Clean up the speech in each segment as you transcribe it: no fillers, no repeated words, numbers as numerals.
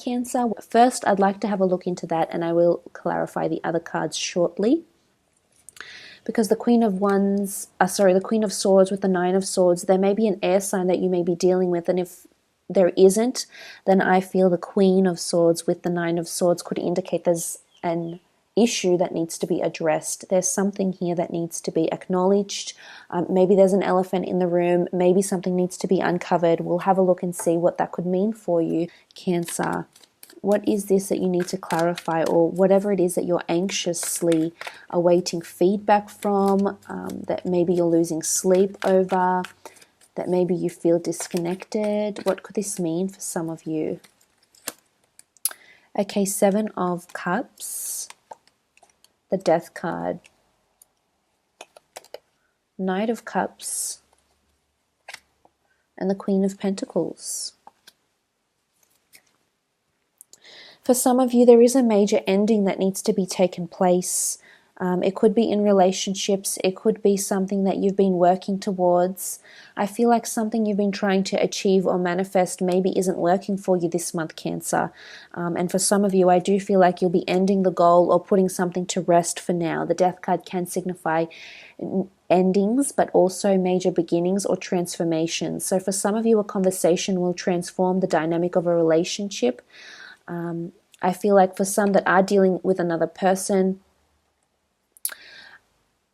Cancer. First, I'd like to have a look into that, and I will clarify the other cards shortly. Because the Queen of Swords with the Nine of Swords, there may be an air sign that you may be dealing with, and if there isn't, then I feel the Queen of Swords with the Nine of Swords could indicate there's an issue that needs to be addressed. There's something here that needs to be acknowledged. Maybe there's an elephant in the room. Maybe something needs to be uncovered. We'll have a look and see what that could mean for you, Cancer. What is this that you need to clarify, or whatever it is that you're anxiously awaiting feedback from, that maybe you're losing sleep over, that maybe you feel disconnected? What could this mean for some of you? Okay, Seven of Cups, the Death card, Knight of Cups, and the Queen of Pentacles. For some of you, there is a major ending that needs to be taken place. It could be in relationships. It could be something that you've been working towards. I feel like something you've been trying to achieve or manifest maybe isn't working for you this month, Cancer. And for some of you, I do feel like you'll be ending the goal or putting something to rest for now. The Death card can signify endings, but also major beginnings or transformations. So for some of you, a conversation will transform the dynamic of a relationship. I feel like for some that are dealing with another person,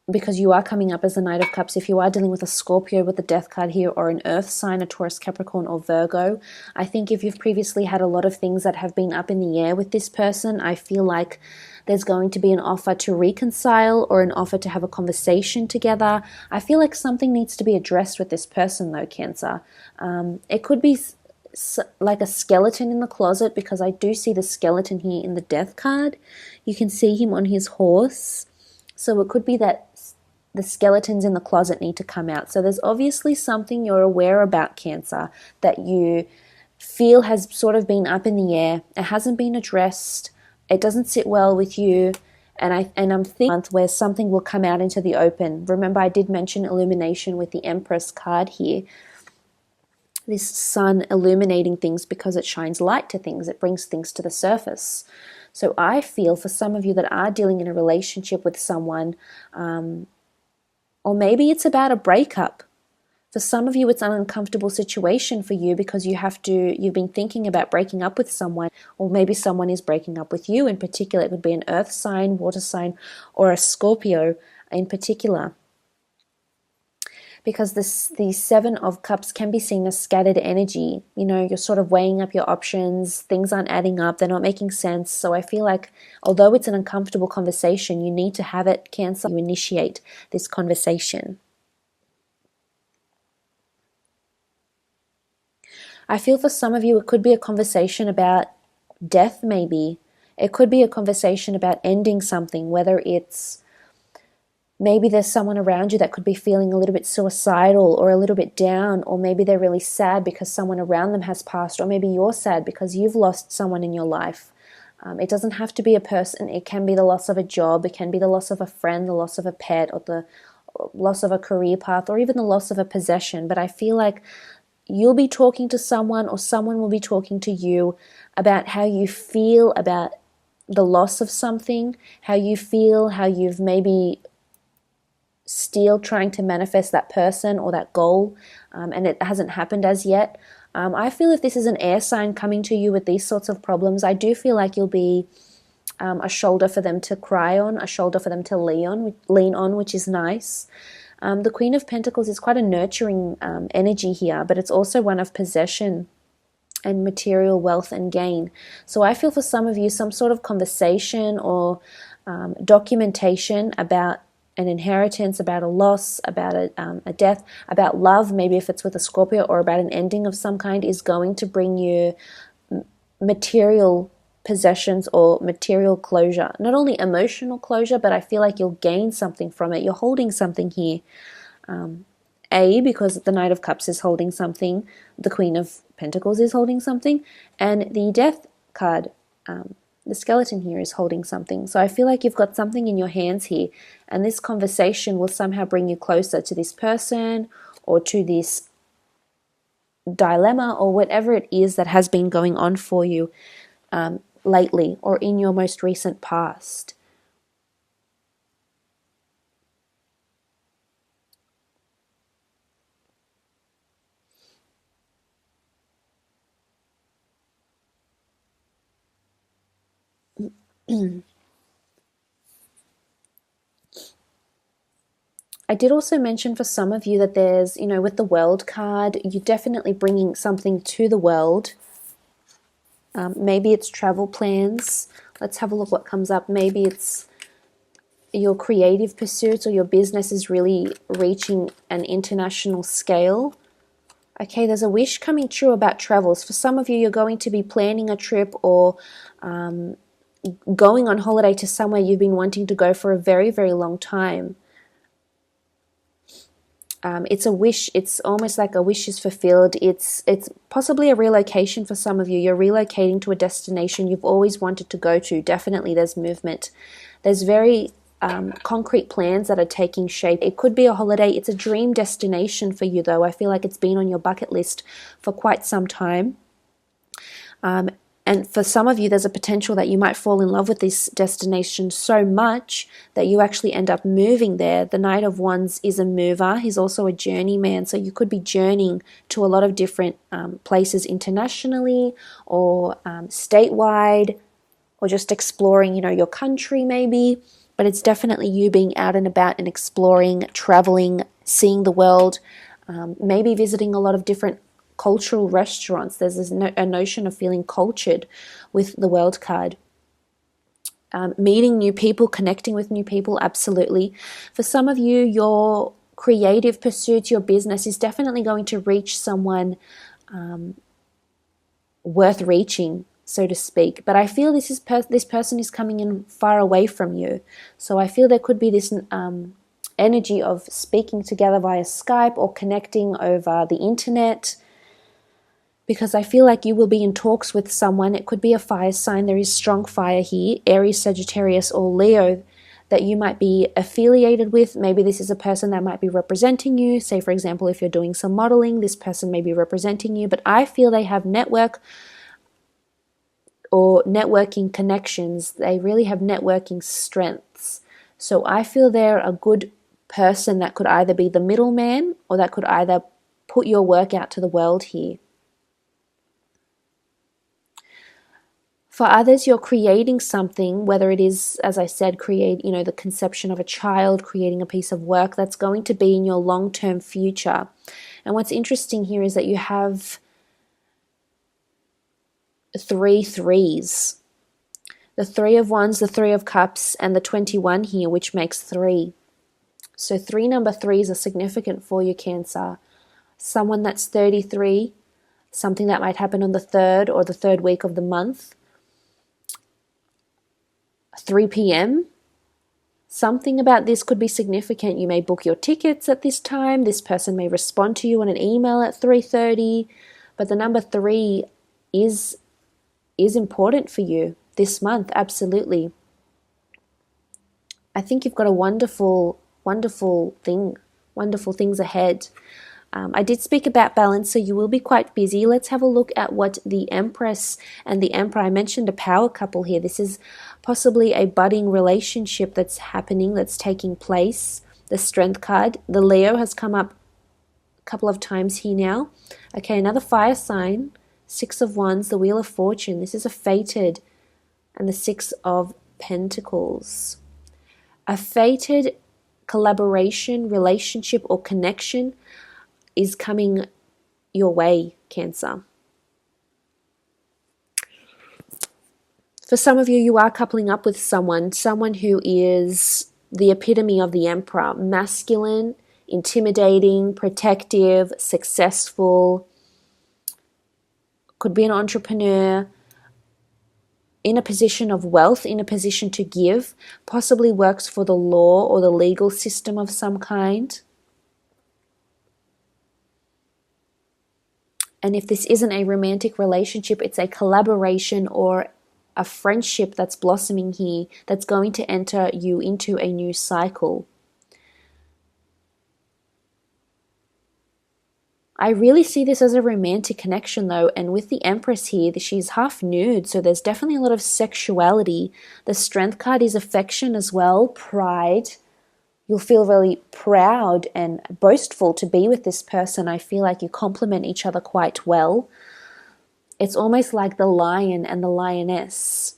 because you are coming up as the Knight of Cups, if you are dealing with a Scorpio with the Death card here, or an Earth sign, a Taurus, Capricorn, or Virgo, I think if you've previously had a lot of things that have been up in the air with this person, I feel like there's going to be an offer to reconcile or an offer to have a conversation together. I feel like something needs to be addressed with this person though, Cancer. It could be like a skeleton in the closet, because I do see the skeleton here in the Death card. You can see him on his horse. So it could be that the skeletons in the closet need to come out. So there's obviously something you're aware about, Cancer, that you feel has sort of been up in the air. It hasn't been addressed. It doesn't sit well with you. And I'm thinking a month where something will come out into the open. Remember, I did mention illumination with the Empress card here. This sun illuminating things because it shines light to things. It brings things to the surface. So I feel for some of you that are dealing in a relationship with someone, or maybe it's about a breakup. For some of you, it's an uncomfortable situation for you because you've been thinking about breaking up with someone, or maybe someone is breaking up with you in particular. It would be an Earth sign, water sign, or a Scorpio in particular. Because the Seven of Cups can be seen as scattered energy. You know, you're sort of weighing up your options. Things aren't adding up. They're not making sense. So I feel like although it's an uncomfortable conversation, you need to have it, Cancer. You initiate this conversation. I feel for some of you, it could be a conversation about death maybe. It could be a conversation about ending something, whether it's maybe there's someone around you that could be feeling a little bit suicidal or a little bit down, or maybe they're really sad because someone around them has passed, or maybe you're sad because you've lost someone in your life. It doesn't have to be a person. It can be the loss of a job. It can be the loss of a friend, the loss of a pet, or the loss of a career path, or even the loss of a possession. But I feel like you'll be talking to someone, or someone will be talking to you about how you feel about the loss of something, how you feel, how you've maybe still trying to manifest that person or that goal, and it hasn't happened as yet. I feel if this is an air sign coming to you with these sorts of problems, I do feel like you'll be a shoulder for them to cry on, a shoulder for them to lean on, which is nice. The Queen of Pentacles is quite a nurturing energy here, but it's also one of possession and material wealth and gain. So I feel for some of you, some sort of conversation or documentation about an inheritance, about a loss, about a death, about love, maybe if it's with a Scorpio, or about an ending of some kind, is going to bring you material possessions or material closure. Not only emotional closure, but I feel like you'll gain something from it. You're holding something here. Because the Knight of Cups is holding something, the Queen of Pentacles is holding something, and the Death card, the skeleton here, is holding something. So I feel like you've got something in your hands here, and this conversation will somehow bring you closer to this person or to this dilemma or whatever it is that has been going on for you. lately or in your most recent past. I did also mention for some of you that there's, with the World card, you're definitely bringing something to the world. Maybe it's travel plans. Let's have a look what comes up. Maybe it's your creative pursuits or your business is really reaching an international scale. Okay, there's a wish coming true about travels. For some of you, you're going to be planning a trip or going on holiday to somewhere you've been wanting to go for a very, very long time. It's a wish. It's almost like a wish is fulfilled. It's possibly a relocation for some of you. You're relocating to a destination you've always wanted to go to. Definitely there's movement. There's very concrete plans that are taking shape. It could be a holiday. It's a dream destination for you, though. I feel like it's been on your bucket list for quite some time. And for some of you, there's a potential that you might fall in love with this destination so much that you actually end up moving there. The Knight of Wands is a mover. He's also a journeyman. So you could be journeying to a lot of different places internationally or statewide, or just exploring, your country maybe. But it's definitely you being out and about and exploring, traveling, seeing the world, maybe visiting a lot of different cultural restaurants. There's a notion of feeling cultured with the World card. Meeting new people, connecting with new people, absolutely. For some of you, your creative pursuits, your business is definitely going to reach someone worth reaching, so to speak. But I feel this person is coming in far away from you. So I feel there could be this energy of speaking together via Skype or connecting over the internet, because I feel like you will be in talks with someone. It could be a fire sign. There is strong fire here, Aries, Sagittarius, or Leo, that you might be affiliated with. Maybe this is a person that might be representing you. Say, for example, if you're doing some modeling, this person may be representing you. But I feel they have network or networking connections. They really have networking strengths. So I feel they're a good person that could either be the middleman or that could either put your work out to the world here. For others, you're creating something, whether it is, as I said, create, the conception of a child, creating a piece of work that's going to be in your long-term future. And what's interesting here is that you have 3 threes. The 3 of Wands, the 3 of Cups, and the 21 here, which makes 3. So number 3s are significant for you, Cancer. Someone that's 33, something that might happen on the 3rd or the 3rd week of the month. 3 p.m. Something about this could be significant. You may book your tickets at this time. This person may respond to you on an email at 3:30. But the number 3 is important for you this month, absolutely. I think you've got a wonderful things ahead. I did speak about balance, so you will be quite busy. Let's have a look at what the Empress and the Emperor, I mentioned a power couple here. This is possibly a budding relationship that's happening, that's taking place. The Strength card. The Leo has come up a couple of times here now. Okay, another fire sign. 6 of Wands, the Wheel of Fortune. This is a fated, and the 6 of Pentacles. A fated collaboration, relationship, or connection is coming your way, Cancer. For some of you, you are coupling up with someone who is the epitome of the Emperor. Masculine, intimidating, protective, successful. Could be an entrepreneur, in a position of wealth, in a position to give, possibly works for the law or the legal system of some kind. And if this isn't a romantic relationship, it's a collaboration or a friendship that's blossoming here that's going to enter you into a new cycle. I really see this as a romantic connection though, and with the Empress here, she's half nude, so there's definitely a lot of sexuality. The Strength card is affection as well, pride. You'll feel really proud and boastful to be with this person. I feel like you complement each other quite well. It's almost like the lion and the lioness.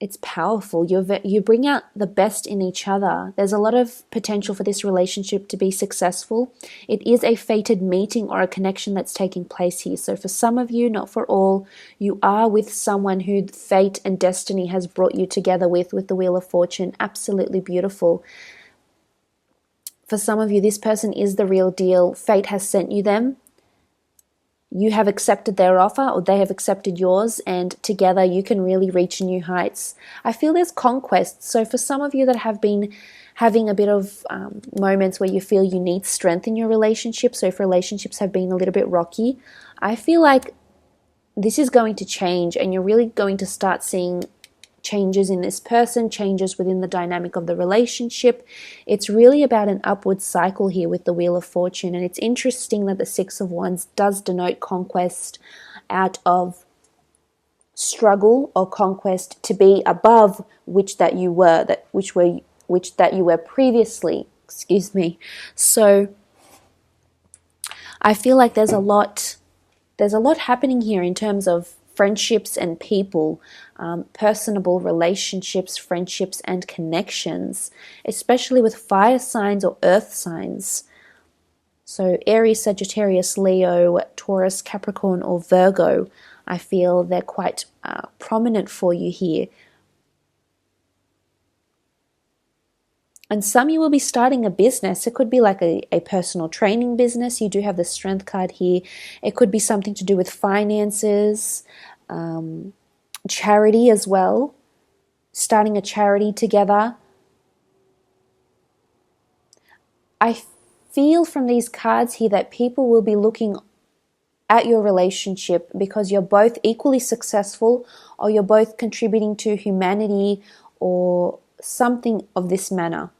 It's powerful. You bring out the best in each other. There's a lot of potential for this relationship to be successful. It is a fated meeting or a connection that's taking place here. So for some of you, not for all, you are with someone who fate and destiny has brought you together with the Wheel of Fortune. Absolutely beautiful. For some of you, this person is the real deal. Fate has sent you them. You have accepted their offer, or they have accepted yours, and together you can really reach new heights. I feel there's conquest. So for some of you that have been having a bit of moments where you feel you need strength in your relationship, so if relationships have been a little bit rocky, I feel like this is going to change, and you're really going to start seeing changes in this person, changes within the dynamic of the relationship. It's really about an upward cycle here with the Wheel of Fortune. And it's interesting that the Six of Wands does denote conquest out of struggle or conquest to be above which that you were previously. Excuse me. So I feel like there's a lot happening here in terms of friendships and people, personable relationships, friendships and connections, especially with fire signs or earth signs. So Aries, Sagittarius, Leo, Taurus, Capricorn or Virgo, I feel they're quite prominent for you here. And some you will be starting a business. It could be like a personal training business. You do have the Strength card here. It could be something to do with finances, charity as well. Starting a charity together. I feel from these cards here that people will be looking at your relationship because you're both equally successful, or you're both contributing to humanity or something of this manner.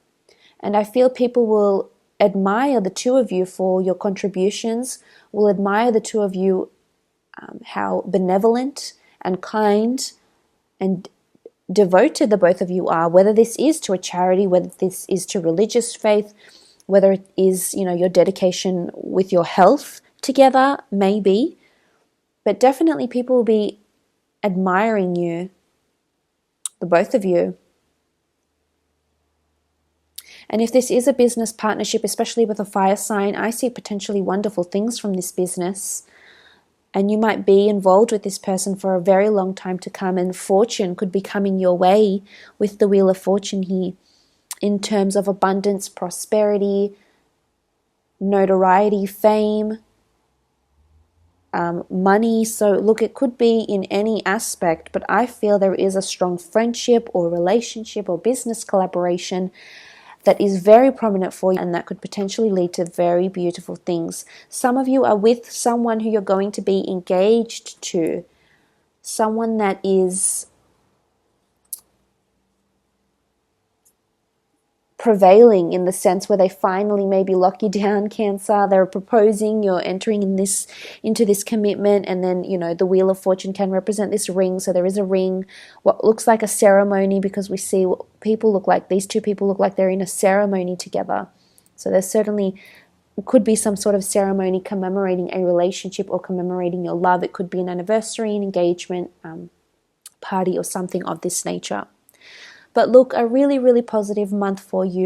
And I feel people will admire the two of you for your contributions, will admire the two of you, how benevolent and kind and devoted the both of you are, whether this is to a charity, whether this is to religious faith, whether it is, your dedication with your health together, maybe. But definitely people will be admiring you, the both of you. And if this is a business partnership, especially with a fire sign, I see potentially wonderful things from this business. And you might be involved with this person for a very long time to come, and fortune could be coming your way with the Wheel of Fortune here in terms of abundance, prosperity, notoriety, fame, money. So look, it could be in any aspect, but I feel there is a strong friendship or relationship or business collaboration that is very prominent for you, and that could potentially lead to very beautiful things. Some of you are with someone who you're going to be engaged to, someone that is prevailing in the sense where they finally maybe lock you down, Cancer. They're proposing, you're entering into this commitment, and then, the Wheel of Fortune can represent this ring. So there is a ring, what looks like a ceremony, because we see these two people look like they're in a ceremony together. So there's certainly could be some sort of ceremony commemorating a relationship or commemorating your love. It could be an anniversary, an engagement party, or something of this nature. But look, a really, really positive month for you.